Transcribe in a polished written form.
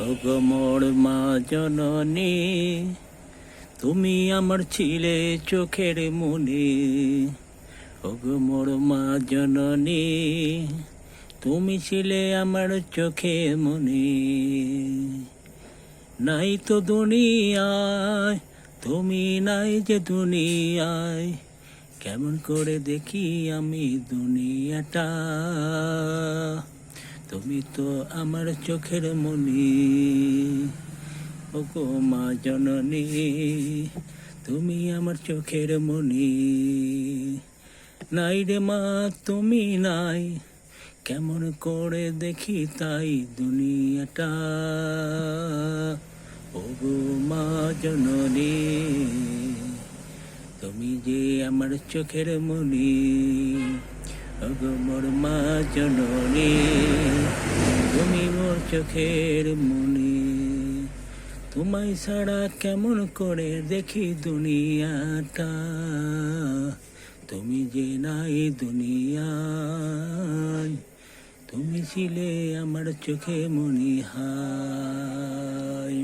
ওগো মোর মা জননী, তুমি আমার ছিলে চোখের মনি। ওগো মোর মা জননী, তুমি ছিলে আমার চোখে মনি। নাই তো দুনিয়ায়, তুমি নাই যে দুনিয়ায়, কেমন করে দেখি আমি দুনিয়াটা। তুমি তো আমার চোখের মনি। ওগো মা জননী, তুমি আমার চোখের মনি। নাই রে মা তুমি নাই, কেমন করে দেখি তাই দুনিয়াটা। ওগো মা জননী, তুমি যে আমার চোখের মনি। ওগো মোর মা জননী, তুমি মোর চোখের মনি। তোমায় ছাড়া কেমন করে দেখি দুনিয়াটা, তুমি যে নাই দুনিয়ায়, তুমি ছিলে আমার চোখে মনি। হায়